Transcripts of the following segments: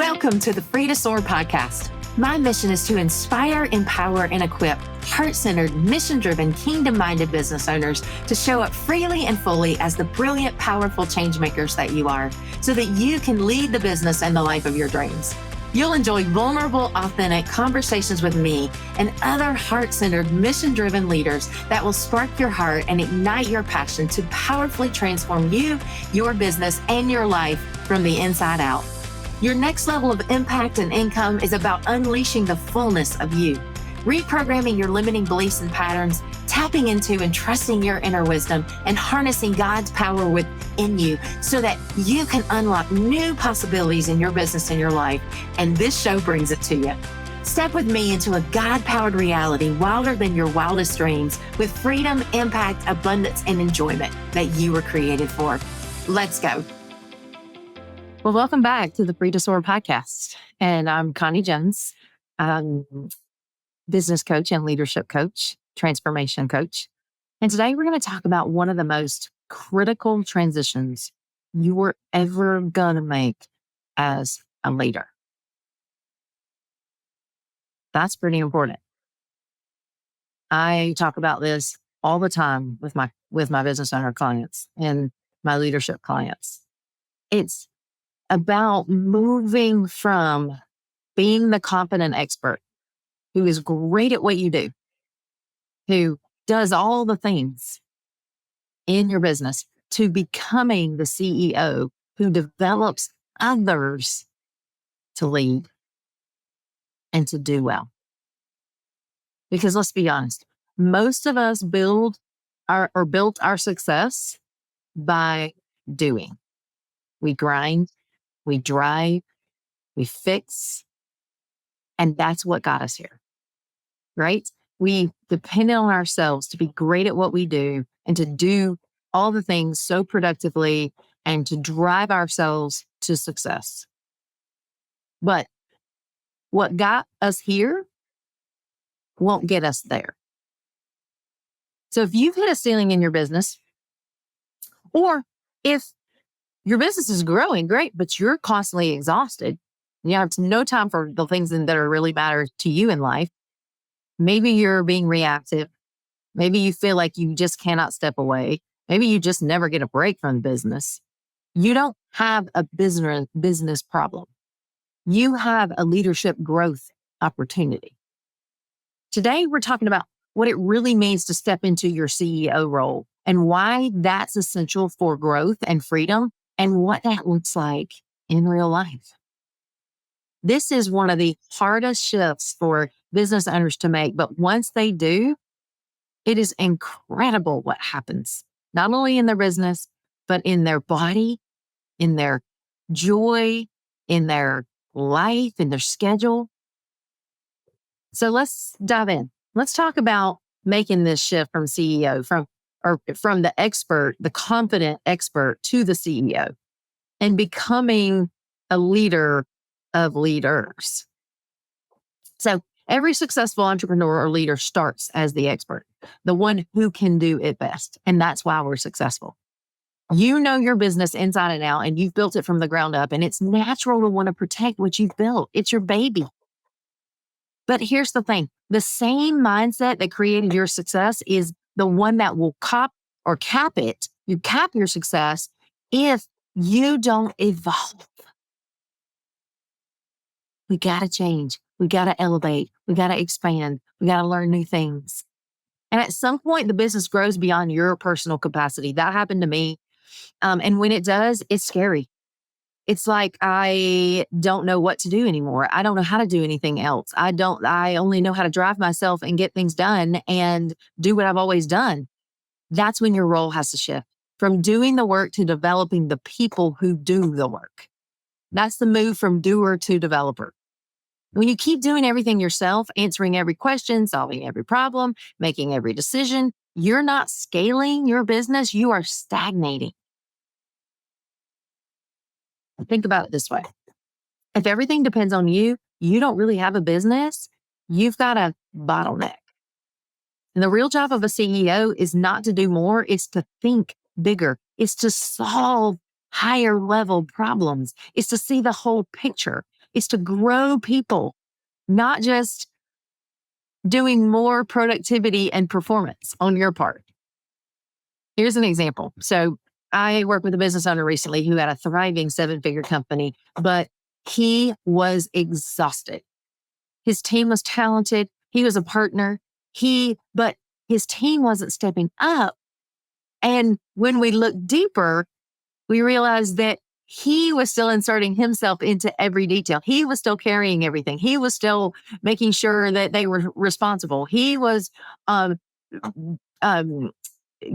Welcome to the Free to Soar podcast. My mission is to inspire, empower, and equip heart-centered, mission-driven, kingdom-minded business owners to show up freely and fully as the brilliant, powerful change makers that you are, so that you can lead the business and the life of your dreams. You'll enjoy vulnerable, authentic conversations with me and other heart-centered, mission-driven leaders that will spark your heart and ignite your passion to powerfully transform you, your business, and your life from the inside out. Your next level of impact and income is about unleashing the fullness of you, reprogramming your limiting beliefs and patterns, tapping into and trusting your inner wisdom, and harnessing God's power within you so that you can unlock new possibilities in your business and your life. And this show brings it to you. Step with me into a God-powered reality wilder than your wildest dreams, with freedom, impact, abundance, and enjoyment that you were created for. Let's go. Well, welcome back to the Free to Soar podcast. And I'm Connie Jones, business coach and leadership coach, transformation coach. And today we're going to talk about one of the most critical transitions you were ever going to make as a leader. That's pretty important. I talk about this all the time with my business owner clients and my leadership clients. It's about moving from being the competent expert who is great at what you do, who does all the things in your business, to becoming the CEO who develops others to lead and to do well. Because let's be honest, most of us built our success by doing. We grind, we drive, we fix, and that's what got us here, right? We depended on ourselves to be great at what we do and to do all the things so productively and to drive ourselves to success. But what got us here won't get us there. So if you've hit a ceiling in your business, or if your business is growing, great, but you're constantly exhausted, you have no time for the things that are really matter to you in life. Maybe you're being reactive. Maybe you feel like you just cannot step away. Maybe you just never get a break from business. You don't have a business problem. You have a leadership growth opportunity. Today, we're talking about what it really means to step into your CEO role and why that's essential for growth and freedom and what that looks like in real life. This is one of the hardest shifts for business owners to make, but once they do, it is incredible what happens, not only in their business, but in their body, in their joy, in their life, in their schedule. So let's dive in. Let's talk about making this shift from CEO, from the expert, the confident expert, to the CEO and becoming a leader of leaders. So every successful entrepreneur or leader starts as the expert, the one who can do it best. And that's why we're successful. You know your business inside and out, and you've built it from the ground up, and it's natural to want to protect what you've built. It's your baby. But here's the thing. The same mindset that created your success is the one that will cap it. You cap your success if you don't evolve. We got to change. We got to elevate. We got to expand. We got to learn new things. And at some point, the business grows beyond your personal capacity. That happened to me. And when it does, it's scary. It's like, I don't know what to do anymore. I don't know how to do anything else. I only know how to drive myself and get things done and do what I've always done. That's when your role has to shift from doing the work to developing the people who do the work. That's the move from doer to developer. When you keep doing everything yourself, answering every question, solving every problem, making every decision, you're not scaling your business, you are stagnating. Think about it this way. If everything depends on you, you don't really have a business, you've got a bottleneck. And the real job of a CEO is not to do more, it's to think bigger. It's to solve higher level problems. It's to see the whole picture. It's to grow people, not just doing more productivity and performance on your part. Here's an example. So I worked with a business owner recently who had a thriving 7-figure company, but he was exhausted. His team was talented. He was a partner. But his team wasn't stepping up. And when we looked deeper, we realized that he was still inserting himself into every detail. He was still carrying everything. He was still making sure that they were responsible. He was um, um,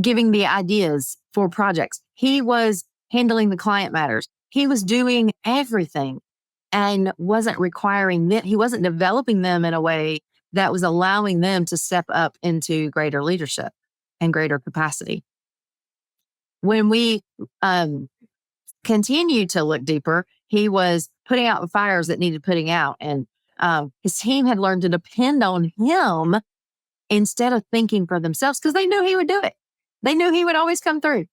giving the ideas for projects. He was handling the client matters. He was doing everything and wasn't requiring that. He wasn't developing them in a way that was allowing them to step up into greater leadership and greater capacity. When we continued to look deeper, he was putting out the fires that needed putting out. And his team had learned to depend on him instead of thinking for themselves because they knew he would do it. They knew he would always come through.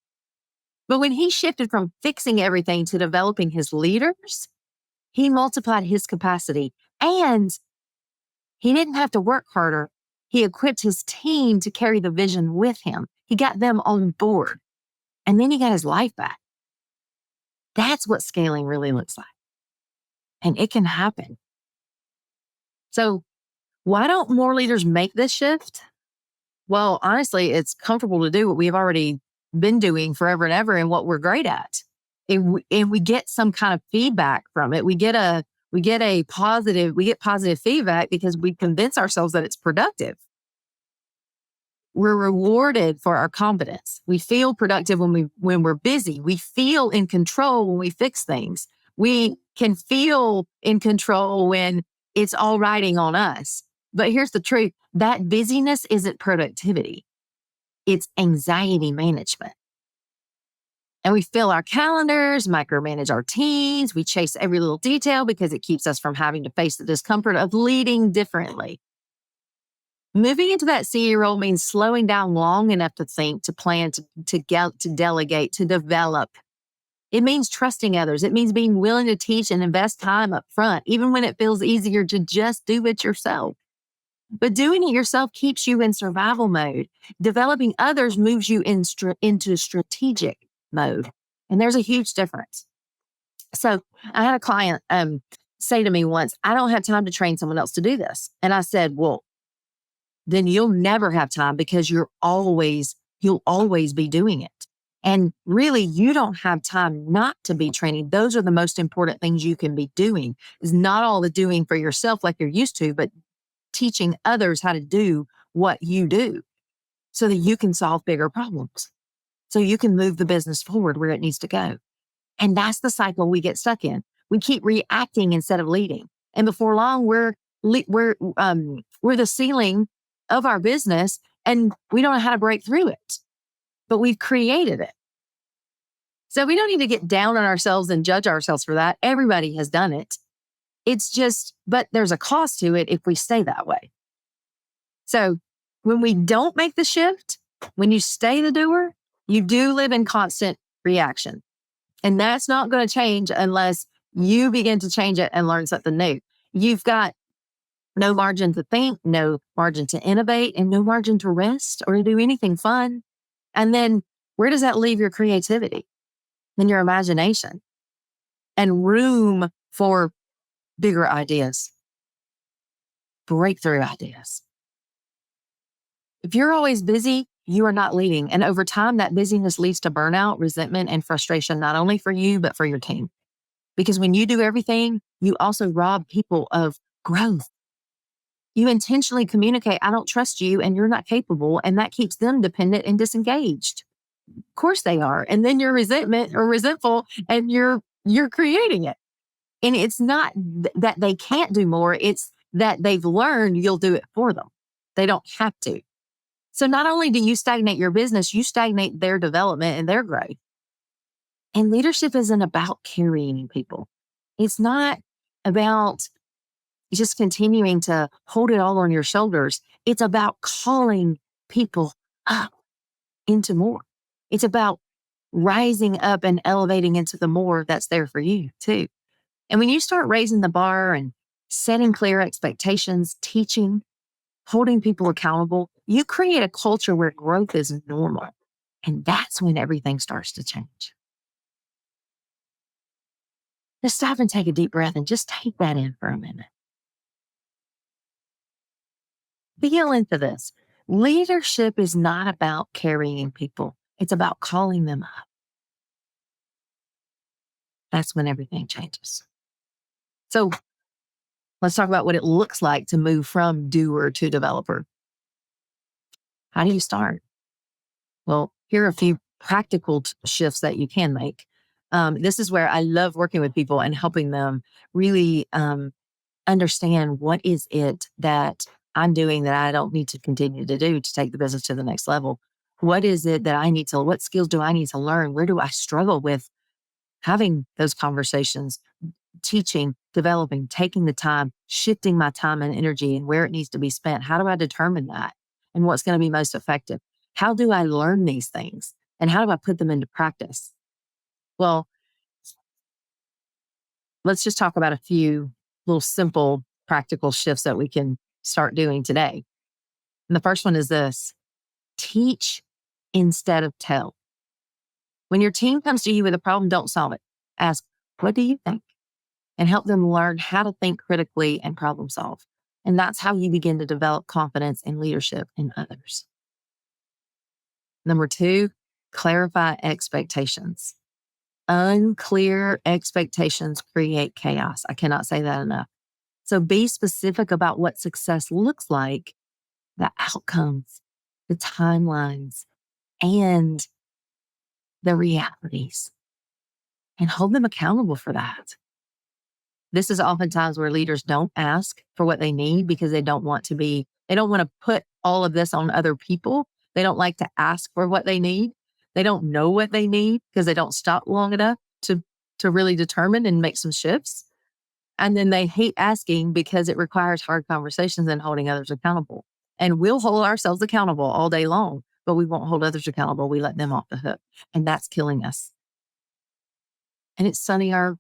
But when he shifted from fixing everything to developing his leaders, he multiplied his capacity and he didn't have to work harder. He equipped his team to carry the vision with him. He got them on board and then he got his life back. That's what scaling really looks like. And it can happen. So why don't more leaders make this shift? Well, honestly, it's comfortable to do what we've already been doing forever and ever and what we're great at. And we get some kind of feedback from it. We get positive feedback because we convince ourselves that it's productive. We're rewarded for our competence. We feel productive when we're busy. We feel in control when we fix things. We can feel in control when it's all riding on us. But here's the truth. That busyness isn't productivity. It's anxiety management. And we fill our calendars, micromanage our teams. We chase every little detail because it keeps us from having to face the discomfort of leading differently. Moving into that CEO role means slowing down long enough to think, to plan, to delegate, to develop. It means trusting others. It means being willing to teach and invest time up front, even when it feels easier to just do it yourself. But doing it yourself keeps you in survival mode. Developing others moves you into strategic mode. And there's a huge difference. So I had a client say to me once, I don't have time to train someone else to do this. And I said, well, then you'll never have time because you'll always be doing it. And really, you don't have time not to be training. Those are the most important things you can be doing. Is not all the doing for yourself like you're used to, but teaching others how to do what you do so that you can solve bigger problems. So you can move the business forward where it needs to go. And that's the cycle we get stuck in. We keep reacting instead of leading. And before long, we're the ceiling of our business and we don't know how to break through it, but we've created it. So we don't need to get down on ourselves and judge ourselves for that. Everybody has done it. But there's a cost to it if we stay that way. So when we don't make the shift, when you stay the doer, you do live in constant reaction. And that's not going to change unless you begin to change it and learn something new. You've got no margin to think, no margin to innovate, and no margin to rest or to do anything fun. And then where does that leave your creativity and your imagination and room for bigger ideas, breakthrough ideas? If you're always busy, you are not leading. And over time, that busyness leads to burnout, resentment, and frustration, not only for you, but for your team. Because when you do everything, you also rob people of growth. You intentionally communicate, I don't trust you and you're not capable. And that keeps them dependent and disengaged. Of course they are. And then you're resentful and you're creating it. And it's not that they can't do more. It's that they've learned you'll do it for them. They don't have to. So not only do you stagnate your business, you stagnate their development and their growth. And leadership isn't about carrying people. It's not about just continuing to hold it all on your shoulders. It's about calling people up into more. It's about rising up and elevating into the more that's there for you too. And when you start raising the bar and setting clear expectations, teaching, holding people accountable, you create a culture where growth is normal. And that's when everything starts to change. Just stop and take a deep breath and just take that in for a minute. Feel into this. Leadership is not about carrying people, it's about calling them up. That's when everything changes. So let's talk about what it looks like to move from doer to developer. How do you start? Well, here are a few practical shifts that you can make. This is where I love working with people and helping them really understand what is it that I'm doing that I don't need to continue to do to take the business to the next level. What is it that what skills do I need to learn? Where do I struggle with having those conversations, teaching, developing, taking the time, shifting my time and energy and where it needs to be spent? How do I determine that? And what's going to be most effective? How do I learn these things? And how do I put them into practice? Well, let's just talk about a few little simple practical shifts that we can start doing today. And the first one is this: teach instead of tell. When your team comes to you with a problem, don't solve it. Ask, what do you think? And help them learn how to think critically and problem solve. And that's how you begin to develop confidence and leadership in others. Number two, clarify expectations. Unclear expectations create chaos. I cannot say that enough. So be specific about what success looks like, the outcomes, the timelines, and the realities, and hold them accountable for that. This is oftentimes where leaders don't ask for what they need because they don't want to put all of this on other people. They don't like to ask for what they need. They don't know what they need because they don't stop long enough to really determine and make some shifts. And then they hate asking because it requires hard conversations and holding others accountable. And we'll hold ourselves accountable all day long, but we won't hold others accountable. We let them off the hook. And that's killing us. And it's stunning our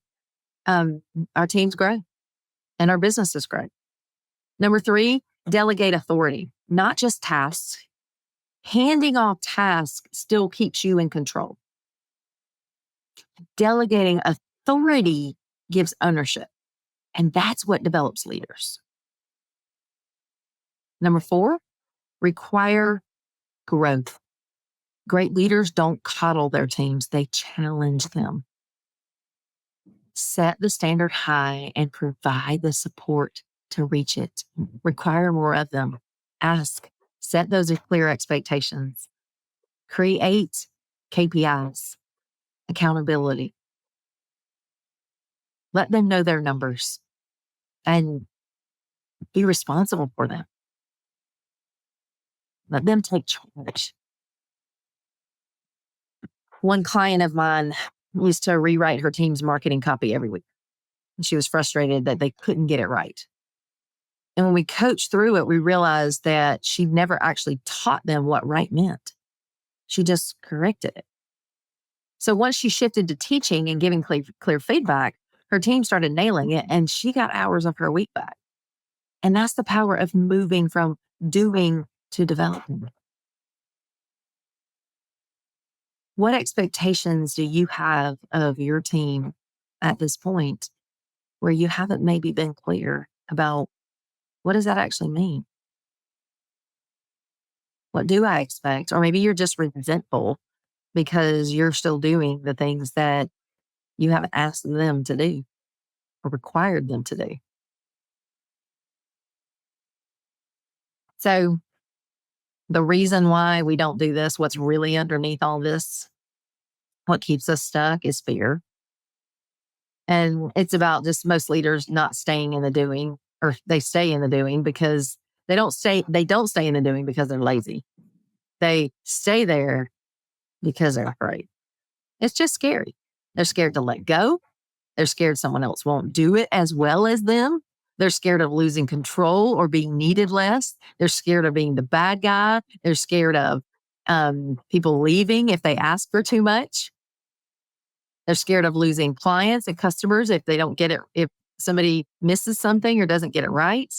teams grow and our businesses grow. Number three, delegate authority, not just tasks. Handing off tasks still keeps you in control. Delegating authority gives ownership, and that's what develops leaders. Number four, require growth. Great leaders don't coddle their teams, they challenge them. Set the standard high and provide the support to reach it. Require more of them. Ask, set those clear expectations. Create KPIs, accountability. Let them know their numbers and be responsible for them. Let them take charge. One client of mine used to rewrite her team's marketing copy every week. And she was frustrated that they couldn't get it right. And when we coached through it, we realized that she never actually taught them what right meant. She just corrected it. So once she shifted to teaching and giving clear feedback, her team started nailing it and she got hours of her week back. And that's the power of moving from doing to developing. What expectations do you have of your team at this point where you haven't maybe been clear about what does that actually mean? What do I expect? Or maybe you're just resentful because you're still doing the things that you haven't asked them to do or required them to do. So the reason why we don't do this, what's really underneath all this, what keeps us stuck is fear. And it's about just most leaders not staying in the doing, or they stay in the doing because they don't stay in the doing because they're lazy. They stay there because they're afraid. It's just scary. They're scared to let go. They're scared someone else won't do it as well as them. They're scared of losing control or being needed less. They're scared of being the bad guy. They're scared of people leaving if they ask for too much. They're scared of losing clients and customers if they don't get it, if somebody misses something or doesn't get it right.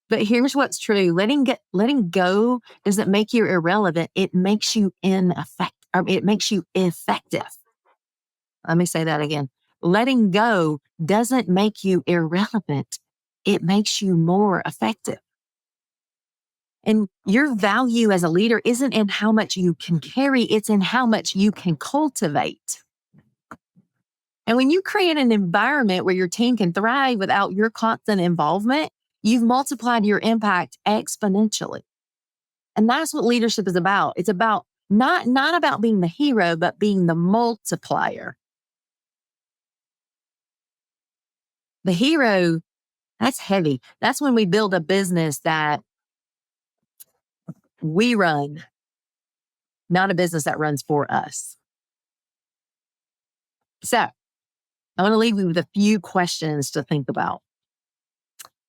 But here's what's true. Letting go doesn't make you irrelevant. It makes you it makes you effective. Let me say that again. Letting go doesn't make you irrelevant. It makes you more effective. And your value as a leader isn't in how much you can carry, it's in how much you can cultivate. And when you create an environment where your team can thrive without your constant involvement, you've multiplied your impact exponentially. And that's what leadership is about. It's about not about being the hero, but being the multiplier. The hero, that's heavy. That's when we build a business that we run, not a business that runs for us. So I want to leave you with a few questions to think about.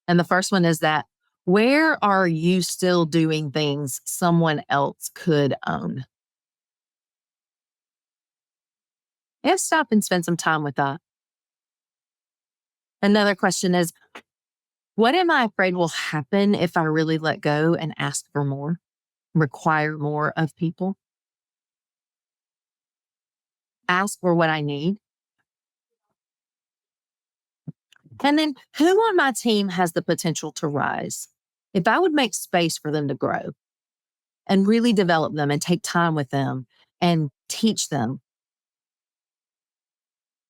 And the first one is that, where are you still doing things someone else could own? And stop and spend some time with that. Another question is, what am I afraid will happen if I really let go and ask for more, require more of people? Ask for what I need. And then, who on my team has the potential to rise? If I would make space for them to grow and really develop them and take time with them and teach them,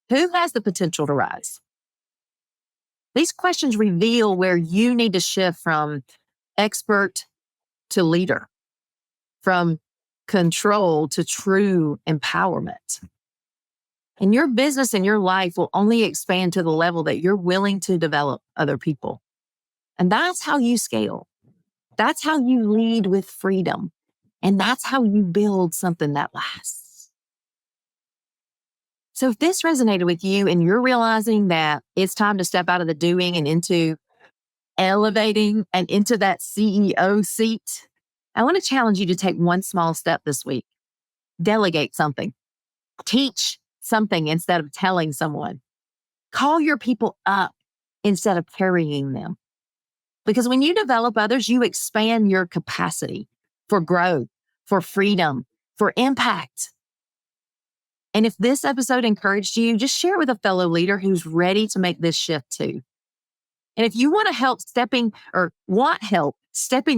who has the potential to rise? These questions reveal where you need to shift from expert to leader, from control to true empowerment. And your business and your life will only expand to the level that you're willing to develop other people. And that's how you scale. That's how you lead with freedom. And that's how you build something that lasts. So if this resonated with you and you're realizing that it's time to step out of the doing and into elevating and into that CEO seat, I want to challenge you to take one small step this week. Delegate something. Teach something instead of telling someone. Call your people up instead of carrying them. Because when you develop others, you expand your capacity for growth, for freedom, for impact. And if this episode encouraged you, just share it with a fellow leader who's ready to make this shift too. And if you want help stepping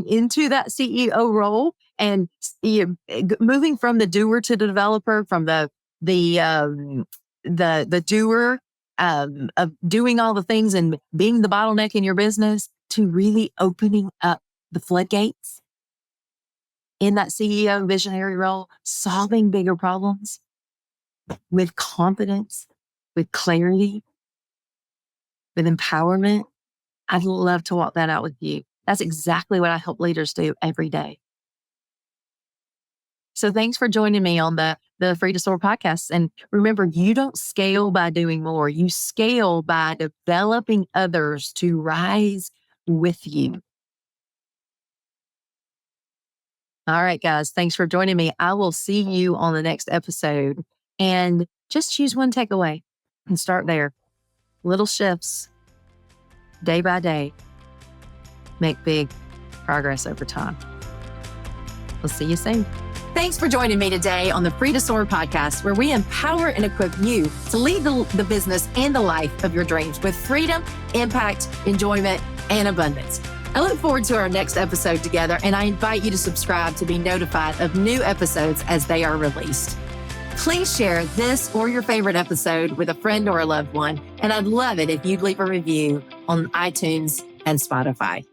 into that CEO role and moving from the doer to the developer, from the doer of doing all the things and being the bottleneck in your business, to really opening up the floodgates in that CEO visionary role, solving bigger problems with confidence, with clarity, with empowerment, I'd love to walk that out with you. That's exactly what I help leaders do every day. So thanks for joining me on the Free to Soar podcast. And remember, you don't scale by doing more. You scale by developing others to rise with you. All right, guys, thanks for joining me. I will see you on the next episode. And just choose one takeaway and start there. Little shifts, day by day, make big progress over time. We'll see you soon. Thanks for joining me today on the Free to Soar podcast, where we empower and equip you to lead the business and the life of your dreams with freedom, impact, enjoyment, and abundance. I look forward to our next episode together, and I invite you to subscribe to be notified of new episodes as they are released. Please share this or your favorite episode with a friend or a loved one, and I'd love it if you'd leave a review on iTunes and Spotify.